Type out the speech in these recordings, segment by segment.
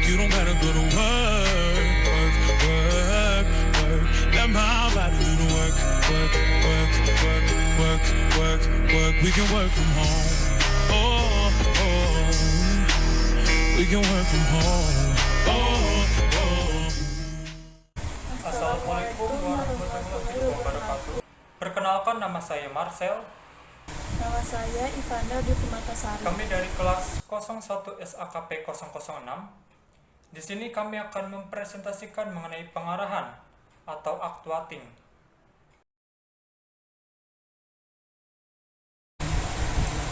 You don't gotta go to work, work, work, work. Let my body do the work, work, work, work, work, work, work. We can work from home. Oh, oh. We can work from home. Oh, oh. Assalamualaikum warahmatullahi wabarakatuh. Perkenalkan, nama saya Marcel. Nama saya Ivanda di Pumatasari. Kami dari kelas 01 SAKP 006. Di sini kami akan mempresentasikan mengenai pengarahan atau actuating.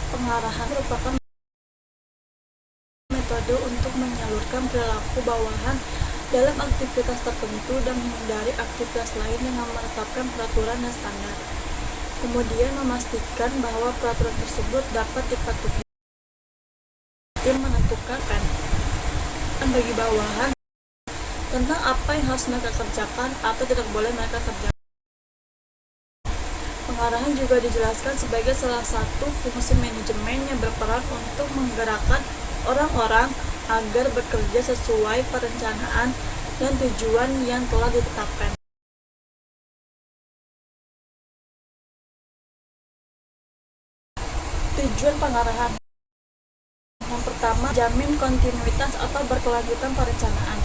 Pengarahan merupakan metode untuk menyalurkan perilaku bawahan dalam aktivitas tertentu dan menghindari aktivitas lain dengan menetapkan peraturan dan standar. Kemudian memastikan bahwa peraturan tersebut dapat dipatuhi. Menentukan bagi bawahan tentang apa yang harus mereka kerjakan atau tidak boleh mereka kerjakan. Pengarahan juga dijelaskan sebagai salah satu fungsi manajemen yang berperan untuk menggerakkan orang-orang agar bekerja sesuai perencanaan dan tujuan yang telah ditetapkan. Tujuan pengarahan yang pertama, jamin kontinuitas atau berkelanjutan perencanaan.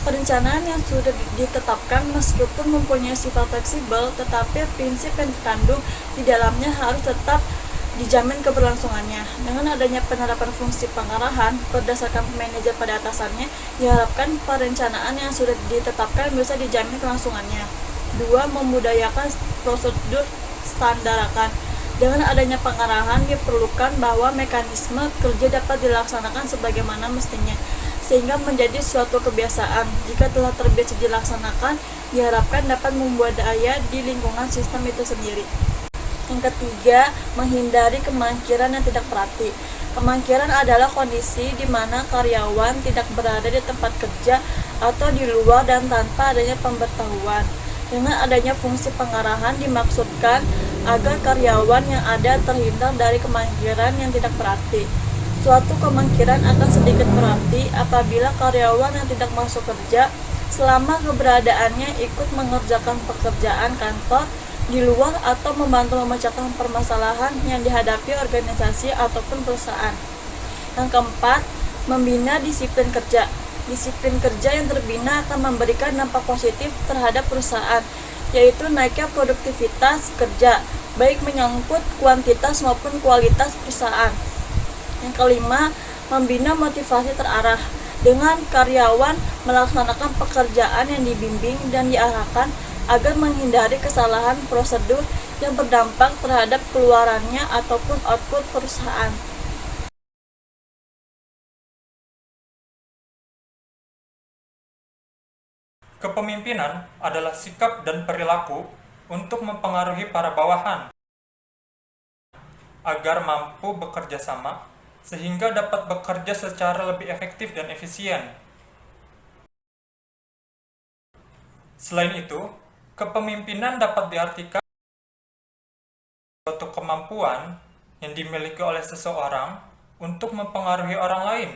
Perencanaan yang sudah ditetapkan meskipun mempunyai sifat fleksibel, tetapi prinsip yang dikandung di dalamnya harus tetap dijamin keberlangsungannya. Dengan adanya penerapan fungsi pengarahan berdasarkan manajer pada atasannya, diharapkan perencanaan yang sudah ditetapkan bisa dijamin kelangsungannya. 2. Memudayakan prosedur standarakan. Dengan adanya pengarahan diperlukan bahwa mekanisme kerja dapat dilaksanakan sebagaimana mestinya, sehingga menjadi suatu kebiasaan. Jika telah terbiasa dilaksanakan, diharapkan dapat membuat daya di lingkungan sistem itu sendiri. Yang ketiga, menghindari kemangkiran yang tidak berarti. Kemangkiran adalah kondisi di mana karyawan tidak berada di tempat kerja atau di luar dan tanpa adanya pemberitahuan. Dengan adanya fungsi pengarahan dimaksudkan agar karyawan yang ada terhindar dari kemangkiran yang tidak berarti. Suatu kemungkinan akan sedikit berarti apabila karyawan yang tidak masuk kerja selama keberadaannya ikut mengerjakan pekerjaan kantor di luar atau membantu memecahkan permasalahan yang dihadapi organisasi ataupun perusahaan. Yang keempat, membina disiplin kerja. Disiplin kerja yang terbina akan memberikan dampak positif terhadap perusahaan, yaitu naiknya produktivitas kerja, baik menyangkut kuantitas maupun kualitas perusahaan. Yang kelima, membina motivasi terarah. Dengan karyawan melaksanakan pekerjaan yang dibimbing dan diarahkan agar menghindari kesalahan prosedur yang berdampak terhadap keluarannya ataupun output perusahaan. Kepemimpinan adalah sikap dan perilaku untuk mempengaruhi para bawahan agar mampu bekerja sama sehingga dapat bekerja secara lebih efektif dan efisien. Selain itu, kepemimpinan dapat diartikan suatu kemampuan yang dimiliki oleh seseorang untuk mempengaruhi orang lain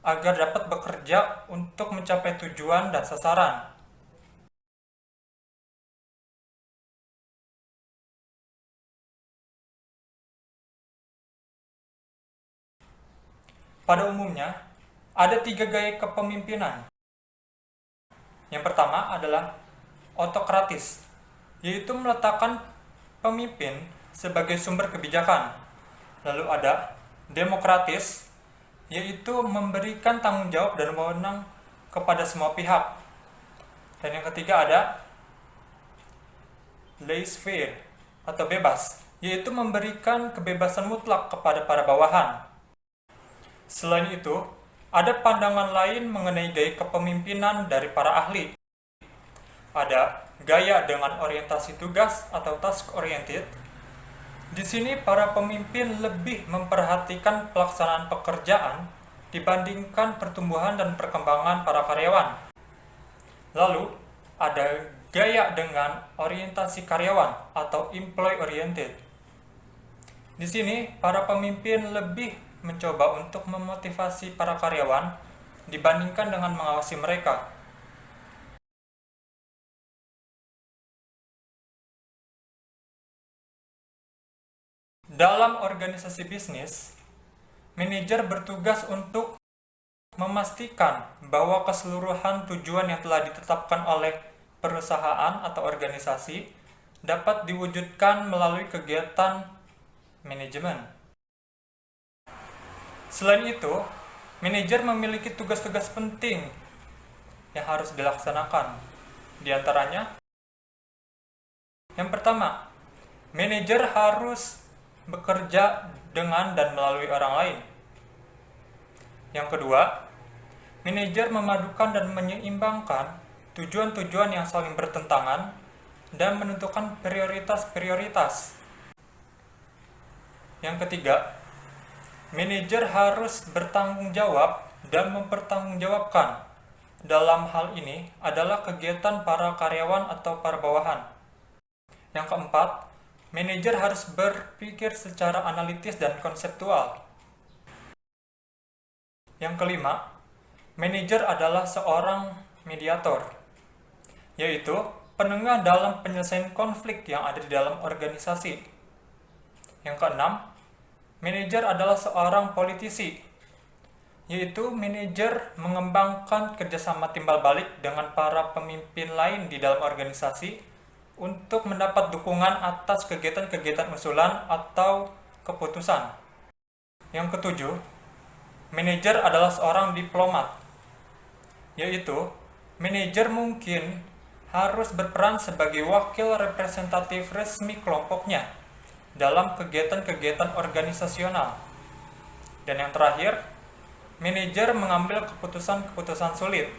agar dapat bekerja untuk mencapai tujuan dan sasaran. Pada umumnya, ada 3 gaya kepemimpinan. Yang pertama adalah autokratis, yaitu meletakkan pemimpin sebagai sumber kebijakan. Lalu ada demokratis, yaitu memberikan tanggung jawab dan wewenang kepada semua pihak. Dan yang ketiga ada laissez-faire atau bebas, yaitu memberikan kebebasan mutlak kepada para bawahan. Selain itu, ada pandangan lain mengenai gaya kepemimpinan dari para ahli. Ada gaya dengan orientasi tugas atau task oriented. Di sini para pemimpin lebih memperhatikan pelaksanaan pekerjaan dibandingkan pertumbuhan dan perkembangan para karyawan. Lalu, ada gaya dengan orientasi karyawan atau employee oriented. Di sini, para pemimpin lebih mencoba untuk memotivasi para karyawan dibandingkan dengan mengawasi mereka. Dalam organisasi bisnis, manajer bertugas untuk memastikan bahwa keseluruhan tujuan yang telah ditetapkan oleh perusahaan atau organisasi dapat diwujudkan melalui kegiatan manajemen. Selain itu, manajer memiliki tugas-tugas penting yang harus dilaksanakan. Di antaranya, yang pertama, manajer harus bekerja dengan dan melalui orang lain. Yang kedua, manajer memadukan dan menyeimbangkan tujuan-tujuan yang saling bertentangan dan menentukan prioritas-prioritas. Yang ketiga, manajer harus bertanggung jawab dan mempertanggungjawabkan. Dalam hal ini adalah kegiatan para karyawan atau para bawahan. Yang keempat, manajer harus berpikir secara analitis dan konseptual. Yang kelima, manajer adalah seorang mediator, yaitu penengah dalam penyelesaian konflik yang ada di dalam organisasi. Yang keenam, manajer adalah seorang politisi, yaitu manajer mengembangkan kerjasama timbal balik dengan para pemimpin lain di dalam organisasi untuk mendapat dukungan atas kegiatan-kegiatan usulan atau keputusan. Yang ketujuh, manajer adalah seorang diplomat, yaitu manajer mungkin harus berperan sebagai wakil representatif resmi kelompoknya dalam kegiatan-kegiatan organisasional. Dan yang terakhir, manajer mengambil keputusan-keputusan sulit.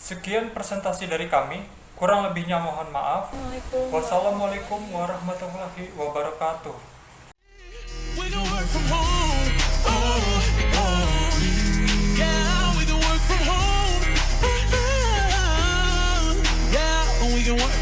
Sekian presentasi dari kami, kurang lebihnya mohon maaf. Wassalamualaikum warahmatullahi wabarakatuh. We can work from home. Yeah, we can work from home. Yeah, we can work